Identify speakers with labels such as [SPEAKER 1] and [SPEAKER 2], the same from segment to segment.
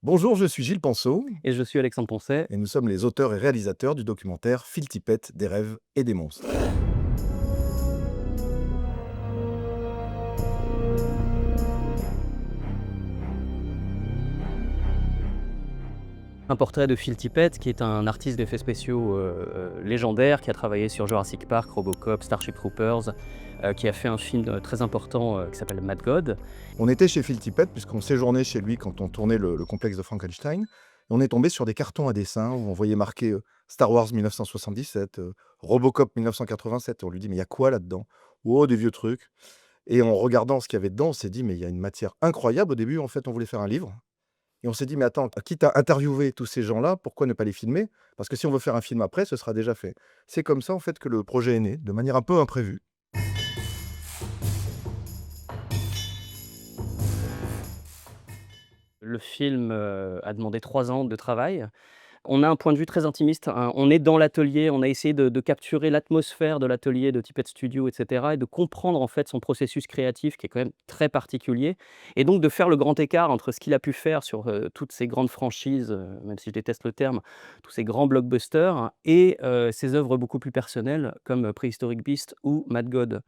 [SPEAKER 1] Bonjour, je suis Gilles Penseau
[SPEAKER 2] Et je suis Alexandre Poncet.
[SPEAKER 1] et nous sommes les auteurs et réalisateurs du documentaire Phil Tippett, des rêves et des monstres.
[SPEAKER 2] Un portrait de Phil Tippett, qui est un artiste d'effets spéciaux légendaire, qui a travaillé sur Jurassic Park, Robocop, Starship Troopers, qui a fait un film très important qui s'appelle Mad God.
[SPEAKER 1] On était chez Phil Tippett puisqu'on séjournait chez lui quand on tournait le complexe de Frankenstein. Et on est tombé sur des cartons à dessin où on voyait marqué Star Wars 1977, Robocop 1987. Et on lui dit, mais il y a quoi là-dedans? Oh, des vieux trucs. Et en regardant ce qu'il y avait dedans, on s'est dit, mais il y a une matière incroyable. Au début, en fait, on voulait faire un livre. Et on s'est dit: «Mais attends, quitte à interviewer tous ces gens-là, pourquoi ne pas les filmer? Parce que si on veut faire un film après, ce sera déjà fait». C'est comme ça, en fait, que le projet est né, de manière un peu imprévue.
[SPEAKER 2] Le film a demandé 3 ans de travail. On a un point de vue très intimiste, hein. On est dans l'atelier, on a essayé de capturer l'atmosphère de l'atelier de Tippett Studio et cetera et de comprendre en fait son processus créatif qui est quand même très particulier et donc de faire le grand écart entre ce qu'il a pu faire sur, toutes ces grandes franchises, même si je déteste le terme, tous ces grands blockbusters et ses œuvres beaucoup plus personnelles comme, Prehistoric Beast ou Mad God.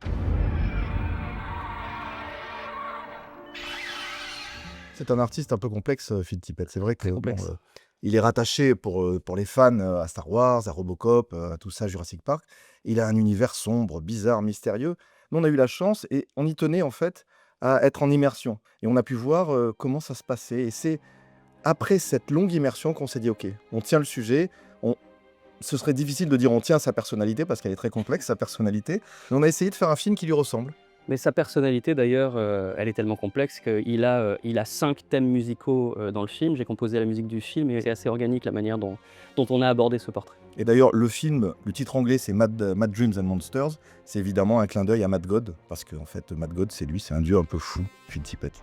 [SPEAKER 1] C'est un artiste un peu complexe, Phil Tippett. C'est vrai que,
[SPEAKER 2] Très
[SPEAKER 1] bon,
[SPEAKER 2] complexe.
[SPEAKER 1] il est rattaché pour les fans, à Star Wars, à Robocop, à tout ça, Jurassic Park. Il a un univers sombre, bizarre, mystérieux. Nous, on a eu la chance et on y tenait, en fait, à être en immersion et on a pu voir, comment ça se passait et c'est après cette longue immersion qu'on s'est dit: «OK, on tient le sujet, on». Ce serait difficile de dire on tient sa personnalité parce qu'elle est très complexe, sa personnalité, mais on a essayé de faire un film qui lui ressemble.
[SPEAKER 2] Mais sa personnalité d'ailleurs, elle est tellement complexe qu'il a 5 thèmes musicaux, dans le film. J'ai composé la musique du film et c'est assez organique la manière dont on a abordé ce portrait.
[SPEAKER 1] Et d'ailleurs, le film, le titre anglais, c'est Mad Dreams and Monsters. C'est évidemment un clin d'œil à Mad God, parce qu'en fait, Mad God, c'est lui, c'est un dieu un peu fou, Phil Tippett.